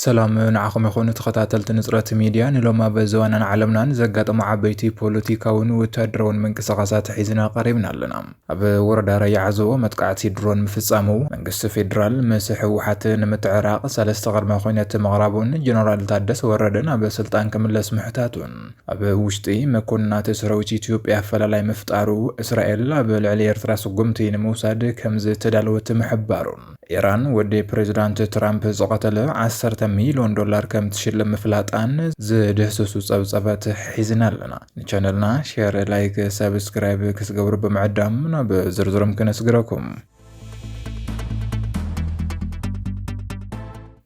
سلام نعخم يخون تخطاتلت نصرة ميديا نلوما بزوانا عالمنا نزقاطم عبيتي بوليتيكاون وتدرون من قصاصات حيزنا قريبنا لنا اب وردا ري عزو متقعتي درون مفصامو منقس فيدرال مسح وحتى نمت عراق سالستغر ما خوينت مغربون جنرال تادس وردن اب سلطان كملس محتاتون اب وشتي ما كنا تسروتي اثيوبيا فلالاي مفتارو اسرائيل اب العلي ارترا سقمتي نموساد كمز تدالوت محبارون إيران ودي بريزيدانت ترامب زقتل 10 مليون دولار كم تشيل مفلاتان زدهسسو صبصبات حيزنا لنا نشانلنا شير لايك سبسكرايب كسغبر بمعدام بزرزرم كنسغركم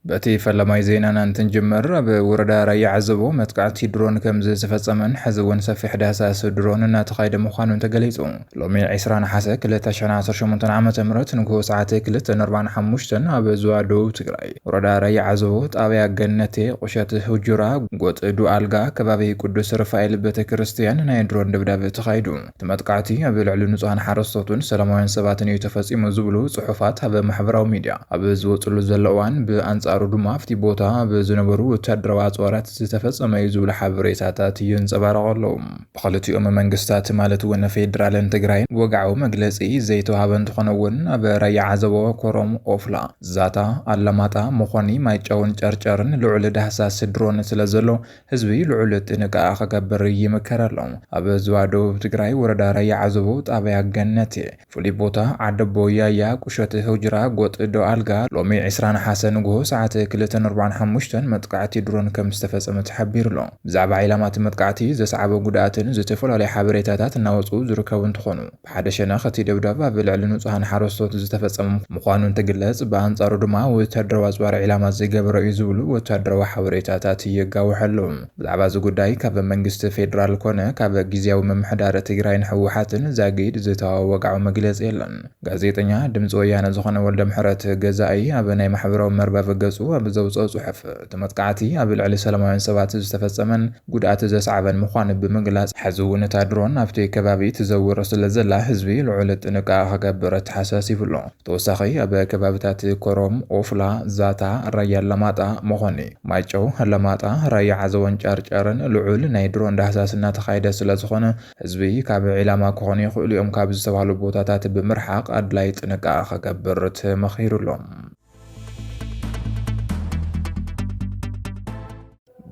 باتي فلماي زينانا نتنجمر بوردا راي عزبو متقعتي درون كمز زفصمن حزون سفح داساس درون تقايد مخانو تغليصو لومي 20 حسك لتشناصر شمونتن عامه مرت نكو ساعتك لتنربان حموشتن ابزوادو تግራይ وردا راي عزبو طابيا جنتي قشات هجرا قوت دو الغا كبابي قدس رفائيل بتكريستيان ناي درون دبداب تقايدو تمتقعتي ابلعلو نصان حرصتون سلاموين سباتن يتفصيم زبلو صحفات اب محبراو ميديا ابزوطلو زلوان بانصار ردما فتي بوتا بزنبرو وتدروا عصورات زتفصم يزول حبريتات ينصبرقلو بخلتي منغستات مالت ون فيدرالن تግራይን ወጋው መግለጺ ዘይቶ ሀበንት ኾነውን በራያ ዓዘቦ ኮሮም ኦፍላ ዛታ አለማጣ መኾኒ ማይጫውን ጨርጨርን ልዑል ዳህሳስ ድሮን ስለዘሎ ህዝቢ ልዑል ጥንቃ ከገበር ይመከራሉ አበ ዝዋዶ ትግራይ ወረዳ ራያ ዓዘቦ ጣቢያ ገነቴ ፍሊ ቦታ አደቦ ያያ ቁሸት ህጅራ ጎጥ ዶ አልጋ ሎሚ 20 ሐሰን ጎ ሰዓት 245 መጥቃዕቲ ድሮን ከም ዝተፈጸመ ተሓቢሩ ሎ ብዛዕባ ኢላማት መጥቃዕቲ ዘስዓበ ጉዳትን ዝተፈላልይ ሓበሬታታት እናወጹ ዝርከቡ እንትኾኑ ብሓደ ሸነኽ እቲ ደብዳብ ኣብ ልዕሊ ንጹሃን ሓረስቶት ዝተፈጸመ ምዃኑ እንትግለጽ ብኣንጻሩ ድማ ወተሃደራዊ ኣጽዋር ኢላማ ዝገበረ እዩ ዝብሉ ወተሃደራዊ ሓበሬታታት ይጋውሐሉ ብዛዕባ እዚ ጉዳይ ካብ መንግስቲ ፌደራል ኮነ ካብ ጊዜያዊ መምሕዳር ትግራይን ሕወሓትን ዛጊድ ዝተዋወቃዑ መግለጺ የለን ጋዜጠኛ ድምፂ ወያነ ዝኾነ ወልደ ምሕረት ገዛኢ ኣብ ናይ ማሕበራዊ መርበብ ገጹ بزوصو صحف تمتقعتي ابل علي سلاموين سبات زتفصمن غدات زسعبن مخان بمغلاص حزون تادرون افتي كبابي تزور سلازلا حزبي لعلت نقا خبرت حساسي بلو توسخي اب كبابتات كروم اوفلا زاتا رايا لماطا مخوني مايچو لماطا رايا عزون چارچارن لعل نايدرون دحساسنا تخايده سلازخونه حزبي كاب علما كوني خليوم كاب زتبالو بوتاتات بمرحق ادلايت نقا خبرت مخيرلهم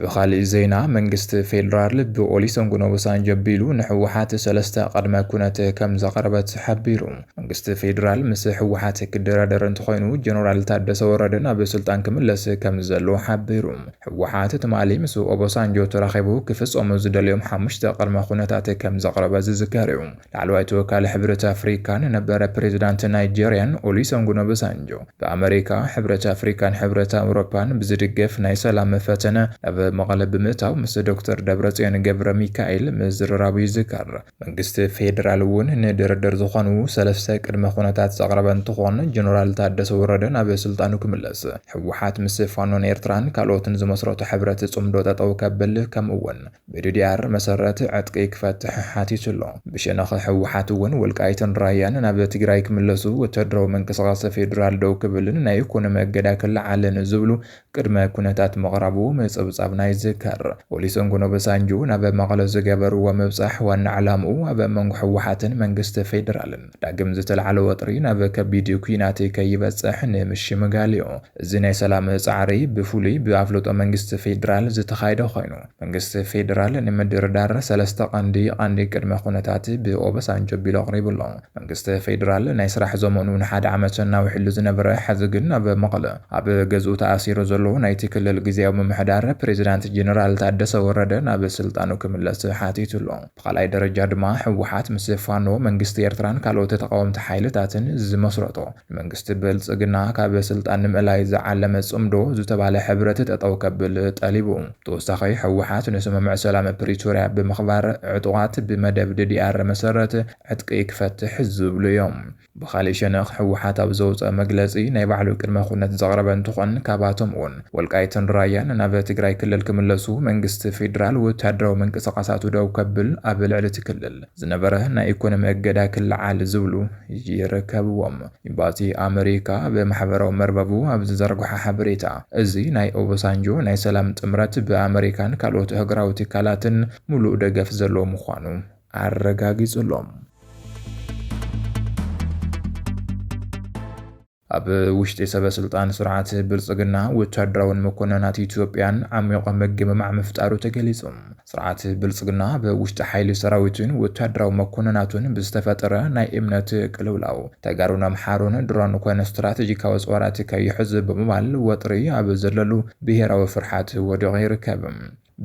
بخالي زينا منغست فيدرال بوليسون غنوبسان جبيلو نحوحات سلسته قدما كنت كم زقربت حبيرو منغست فيدرال مس حوحات كدرادر انتخوينو جنرال تادس وردنا بسلطان كملس كم زلو حبيرو حوحات تمالي مسو اوبوسانجو تراخبو كفصوم زدليوم حمشت قدما كنتات كم زقرب زذكاريو لعلويتو كال حبرت افريكان نبر بريزيدنت نيجيريان اوليسون غنوبسانجو بامريكا حبرت افريكان حبرت اوروبان بزدقف ناي سلام فتنه مقالب بمتاو مس دكتور دبرصيون ገብረ ሚካኤል መዝረራዊ ዝካር መንግስት ፌደራል ውን እንደረደር ዝኾኑ ሰለስተ ቅድመ ኾነታት ዘቅረበን ተኾን ጀነራል ታደሰ ወረደን ኣብ ስልጣኑ ክምለስ ሕወሓት ምስ ፋኖን ኤርትራን ካልኦትን ዝመስረቱ ሕብረት ጽምዶ ተጠው ከብል ከምውን በዲዲአር መሰረት ዕጥቂ ክፈትሕ ሓቲትሎ ብሸነኸ ሕወሓት ውን ወልቃይትን ራያን ናብ ትግራይ ክምለሱ ወተደራዊ መንቀሳቀስ ፌደራል ደው ክብልን ናይ ኢኮኖሚ እገዳ ክልዓልን ዝብሉ ቅድመ ኩነታት መቅረቡ መጽብጻብ ናይ ዝከር ፖሊስን ጎኖበሳንጁ ናብ መቀለ ዝገበሩ ወመብጻሕ ዋና ዓላምኡ ኣብ መንጎ ሕወሓትን መንግስቲ ፌደራልን ዳግም ዝተልዓለ ወጥሪ ናብ ከቢድ ኩናት ከይበጽሕ ንምሽምጋልዮ እዚ ናይ ሰላም ጻዕሪ ብፍሉይ ብኣፍለጦ መንግስቲ ፌደራል ዝተኻይደ ኮይኑ መንግስቲ ፌደራል ንምድርዳር ሰለስተ ቀንዲ ቅድመ ኩነታት ብኦበሳንጆ ቢሎ ኣቕሪብሎ መንግስቲ ፌደራል ናይ ስራሕ ዘመኑ ንሓደ ዓመት እናውሕሉ ዝነበረ ሕዝግን ኣብ መቀለ ኣብ ገዝኡ ተኣሲሩ ዘሎ ናይቲ ክልል ጊዜያዊ መምሕዳር ፕሬዝዳንት ጀነራል ታደሰ ወረደ ናብ ስልጣኑ ክምለስ ሓቲትሎ በኻላይ ደረጃ ድማ ሕወሓት ምስ ፋኖ መንግስቲ ኤርትራን ካልኦት ተቃወምቲ ሓይልታትን ዝመስረቶ መንግስቲ ብልጽግና ካብ ስልጣን ንምእላይ ዝዓለመ ጽምዶ ዝተባለ ሕብረት ተጠው ከብል ጠሊቡ ተወሳኺ ሕወሓት ንስምምዕ ሰላም ፕሪቶሪያ ብምኽባር ዕጡቃት ብመደብ ዲዲአር መሰረት ዕጥቂ ክፈትሕ ዝብሉ እዮም بخالي شنخ حوحات ኣብ ዘውፀ መግለጺ ናይ ባዕሉ ቅድመ ኩነት ዘቕረበ እንትኾን ካባቶም ውን ወልቃይትን ራያን ናብ ትግራይ ክልል ክልል ክምለሱ መንግስቲ ፌደራል ወታደራዊ መንቀሳቐሳቱ ደው ከብል ኣብ ልዕሊ እቲ ክልል ዝነበረ ናይ ኢኮኖሚ እገዳ ክለዓል ዝብሉ ይርከብዎም። ኤምባሲ ኣሜሪካ ብማሕበራዊ መርበቡ ኣብ ዝዘርግሖ ሓበሬታ እዚ ናይ ኦባሳንጆ ናይ ሰላም ጥምረት ብኣሜሪካን ካልኦት ሃገራዊ ትካላትን ሙሉእ ደገፍ ዘለዎ ምዃኑ ኣረጋጊጹሎም። ኣብ ውሽጢ ሰበስልጣን ስርዓት ብልጽግና ወታደራውን መኮንናት ኢትዮጵያን ዓሚቆ መግምማዕ ምፍጣሩ ተገሊጹ። ስርዓት ብልጽግና ብውሽጢ ሓይሊ ሰራዊትን ወታደራዊ መኮንናቱን ብዝተፈጠረ ናይ እምነት ቅልውላው ተጋሩን ኣምሓሮን ድሮን ኮነ ስትራቴጂካዊ ጾራት ከይሕዝ ብምባል ወጥሪ ኣብ ዘለሉ ብሄራዊ ፍርሓት ወዲቑ ይርከብ።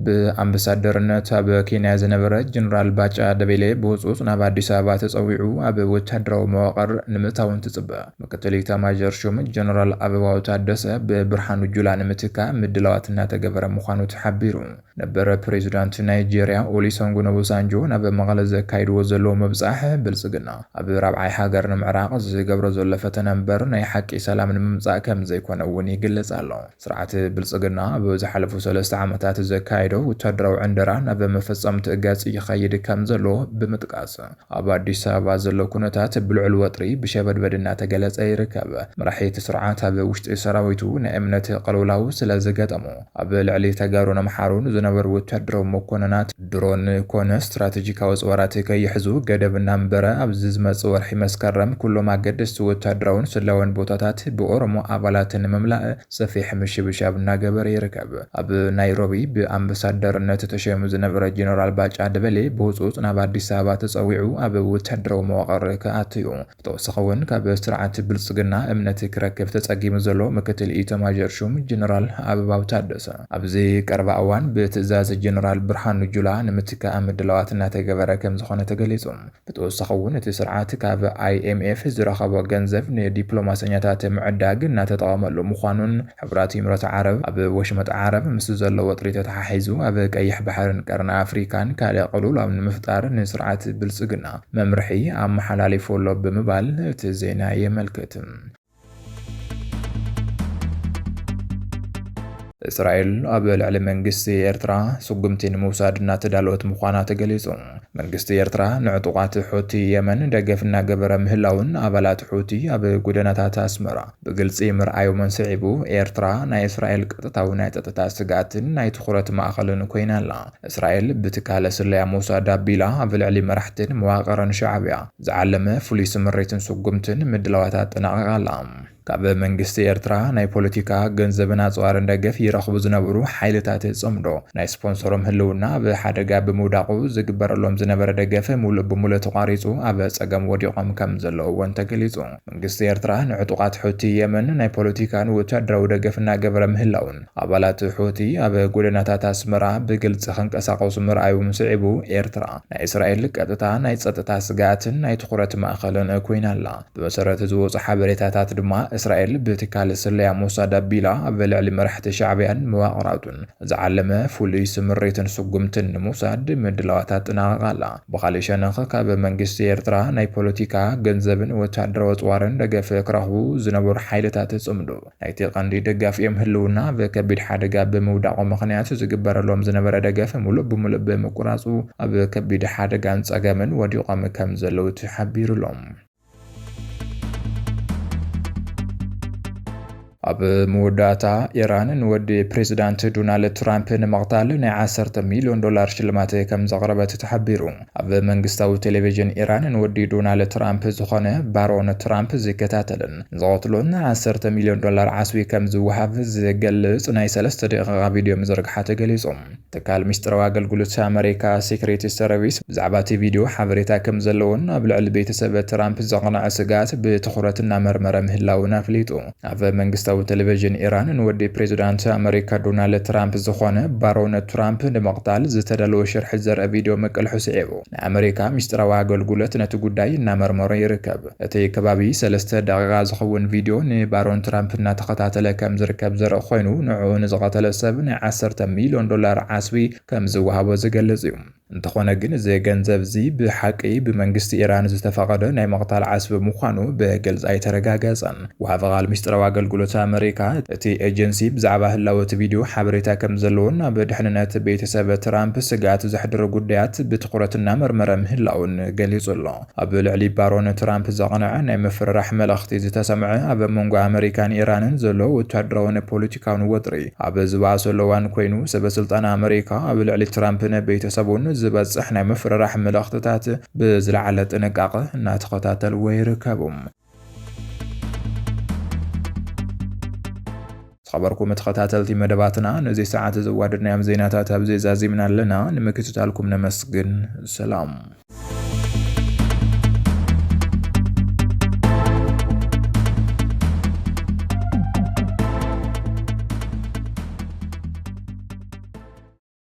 በአምባሳደርነት ኣብ ኬንያ ዝነበረ ጀነራል ባጫ ደበሌ ብውጹጽ ናብ አዲስ አበባ ተጸዊዑ ኣብ ወታደራዊ መዋቕር ንምእታውን ትጽበ። ምክትል ኢታማዦር ሹም ጀነራል አበባው ታደሰ ብብርሃኑ ጁላ ንምትካ ምድላዋት እናተገበረ ምዃኑ ተሓቢሩ። ነበረ ፕሬዚዳንት ናይጄሪያ ኦሉሴጉን ኦባሳንጆ ናብ መቐለ ዘካይድዎ ዘለዎ መብጻሕ ብልጽግና ኣብ ራብዓይ ሃገር ንምዕራቕ ዝገብሮ ዘሎ ፈተነ እምበር ናይ ሓቂ ሰላም ንምምጻእ ከም ዘይኮነ እውን ይግለጽ ኣሎ። ስርዓት ብልጽግና ኣብ ዝሓለፉ 3 ዓመታት ዘካይዶ ወታደራዊ ዕንደራ ናብ መፈጸም ትእጋጽ ይኸይድ ከም ዘሎ ብምጥቃስ ኣብ አዲስ አበባ ዘሎ ኩነታት ብልዑል ወጥሪ ብሸበድበድ እናተገለጸ ይርከብ። መራሒት ስርዓት ኣብ ውሽጢ ሰራዊቱ ናይ እምነት ቅልውላው ስለ ዝገጠሙ ኣብ ልዕሊ ተጋሩን ኣምሓሮን ዝነበሩ ወታደራዊ መኮንናት ድሮን ኮነ ስትራቴጂካዊ ጾራት ከይሕዙ ገደብ እናንበረ ኣብ ዝመጽእ ወርሒ መስከረም ኩሎም ኣገደስቲ ወታደራውን ስላውን ቦታታት ብኦሮሞ ኣባላት ንምምላእ ሰፊሕ ምሽብሻብ እናገበረ ይርከብ። ኣብ ናይሮቢ ብኣምባሳደርነት ተሸይሙ ዝነበረ ጀነራል ባጫ ደበሌ ብውጹጽ ናብ አዲስ አበባ ተጸዊዑ ኣብ ወታደራዊ መዋቕር ከኣትዩ። ብተወሳኺ እውን ካብ ስርዓት ብልጽግና እምነት ክረክብ ተጸጊሙ ዘሎ ምክትል ኢታማዦር ሹም ጀነራል አበባው ታደሰ ኣብዚ ቀረባ እዋን ብትእዛዝ ጀነራል ብርሃኑ ጁላ ንምትካእ ምድላዋት እናተገበረ ከም ዝኾነ ተገሊጹ። ብተወሳኺ እውን እቲ ስርዓት ካብ IMF ዝረኸቦ ገንዘብ ንዲፕሎማስያታት ምዕዳግ እናተጠቐመሉ ምዃኑን ሕብራት ኤምሬት ዓረብ ኣብ ወሽመጥ ዓረብ ምስ ዘሎ ወጥሪ ተተሓሒዙ ኣብ ቀይሕ ባሕርን ቀርኒ ኣፍሪካን ካልእ ቅልውላው ንምፍጣር ንስርዓት ብልጽግና መምርሒ ኣመሓላሊፉሎ ብምባል እቲ ዜና የመልክት። እስራኤል ኣብ ልዕሊ መንግስቲ ኤርትራ ስጉምቲ ንምውሳድ እናተዳለወት ምዃና ተገሊጹ። መንግስቲ ኤርትራ ንዕጡቓት ሑቲ የመን ደገፍ እናገበረ ምህላውን ኣባላት ሑቲ ኣብ ጎደናታት ኣስመራ ብግልጺ ምርኣዩ መንስዒቡ ኤርትራ ናይ እስራኤል ቀጥታዊ ናይ ጸጥታ ስጋትን ናይ ትኹረት ማእኸልን ኮይና ኣላ። እስራኤል ብትካለ ስለያ ምውሳድ ኣቢላ ኣብ ልዕሊ መራሕትን መዋቕርን ሻዕብያ ዝዓለመ ፍሉይ ስምሪትን ስጉምትን ምድላዋት ኣጠናቒቓ ኣላ። ካብ መንግስቲ ኤርትራ ናይ ፖለቲካ ገንዘብን ኣጽዋርን ደገፍ ይረኽቡ ዝነበሩ ሓይልታት ጽምዶ ናይ ስፖንሰሮም ህልውና ብሓደጋ ብምውዳቑ ዝግበረሎም ዝነበረ ደገፍ ሙሉእ ብሙሉእ ተቋሪጹ ኣብ ጸገም ወዲቖም ከም ዘለዉ እውን ተገሊጹ። መንግስቲ ኤርትራ ንዕጡቓት ሑቲ የመን ናይ ፖለቲካን ወታደራዊ ደገፍ እናገበረ ምህላውን ኣባላት ሑቲ ኣብ ጎደናታት ኣስመራ ብግልጽ ክንቀሳቐሱ ምርኣዩ ምስዒቡ ኤርትራ ናይ እስራኤል ቀጥታ ናይ ጸጥታ ስጋትን ናይ ትኹረት ማእኸልን ኮይና ኣላ። ብመሰረት ዝወፁ ሓበሬታታት ድማ እስራኤል ብትካል ስለያ ምውሳድ ኣቢላ ኣብ ልዕሊ መራሕቲ ሻዕብያን መዋቕራቱን ዝዓለመ ፍሉይ ስምሪትን ስጉምትን ንምውሳድ ምድላዋት ኣጠናቒቓ ኣላ። ብኻልእ ሸነኽ ካብ መንግስቲ ኤርትራ ናይ ፖለቲካ ገንዘብን ወታደራዊ ኣጽዋርን ደገፍ ክረኽቡ ዝነበሩ ሓይልታት ጽምዶ ናይቲ ቀንዲ ደጋፊኦም ህልውና ብከቢድ ሓደጋ ብምውዳቑ ምኽንያት ዝግበረሎም ዝነበረ ደገፍ ሙሉእ ብምሉእ ብምቁራጹ ኣብ ከቢድ ሓደጋን ጸገምን ወዲቖም ከም ዘለዉ ተሓቢሩሎም። ኣብ መወዳእታ ኢራን ንወዲ ፕሬዚዳንት ዶናልድ ትራምፕ ንምቕታል ናይ $10 ሚልዮን ሽልማት ከም ዘቕረበት ተሓቢሩ። ኣብ መንግስታዊ ቴሌቪዥን ኢራን ንወዲ ዶናልድ ትራምፕ ዝኾነ ባሮን ትራምፕ ዝከታተልን ዝቐትሎን $10 ሚልዮን ዓስቢ ከም ዝወሃብ ዝገልጽ ናይ 3 ደቂቓ ቪድዮ ምዝርግሓ ተገሊጾም። ትካል ምስጢራዊ ኣገልግሎት ኣሜሪካ ሴክሬት ሰርቪስ ብዛዕባ እቲ ቪድዮ ሓበሬታ ከም ዘለዎን ኣብ ልዕሊ ቤተሰብ ትራምፕ ዘቕንዐ ስጋት ብትኹረት እናመርመረ ምህላውን ኣፍሊጡ። ኣብ መንግስታዊ ቴሌቪዥን ኢራን ንወዲ ፕሬዚዳንት ኣሜሪካ ዶናልድ ትራምፕ ዝኾነ ባሮን ትራምፕ ንምቕታል ዝተዳለወ ሽርሒ ዘርኢ ቪድዮ መቀልሑ ስዒቡ ናይ ኣሜሪካ ምስጢራዊ ኣገልግሎት ነቲ ጉዳይ እናመርመሮ ይርከብ። እቲ ከባቢ 3 ደቂቓ ዝኸውን ቪድዮ ንባሮን ትራምፕ እናተኸታተለ ከም ዝርከብ ዘርኢ ኮይኑ ንዕኡ ንዝቐተለ ሰብ ናይ $10 ሚልዮን ዓስቢ ከም ዝወሃቦ ዝገልጽ እዩ። እንተኾነ ግን እዚ ገንዘብ እዚ ብሓቂ ብመንግስቲ ኢራን ዝተፈቐደ ናይ መቕታል ዓስቢ ምዃኑ ብግልፂ ኣይተረጋገፀን። ወሃቢ ቃል ምስጢራዊ ኣገልግሎት ኣሜሪካ እቲ ኤጀንሲ ብዛዕባ ህላወት ቪድዮ ሓበሬታ ከም ዘለዎን ኣብ ድሕንነት ቤተሰብ ትራምፕ ስጋት ዘሕድሩ ጉዳያት ብትኩረት እናመርመረ ምህላውን ገሊጹ ኣሎ። ኣብ ልዕሊ ባሮን ትራምፕ ዘቕንዐ ናይ ምፍርራሕ መልእኽቲ ዝተሰምዐ ኣብ መንጎ ኣሜሪካን ኢራንን ዘሎ ወተሃደራውን ፖለቲካውን ወጥሪ ኣብ ዝባእሰሉ እዋን ኮይኑ ሰበስልጣን ኣሜሪካ ኣብ ልዕሊ ትራምፕን ቤተሰቡን ዝበፅሕ ናይ ምፍርራሕ መልእኽትታት ብዝለዓለ ጥንቃቐ እናተኸታተልዎ ይርከቡ። خبركم تخطاتلتي مدباتنا نزي ساعات زوادرنا يم زيناتات أبزي زازي من لنا نمكتو تالكم نمسجن سلام.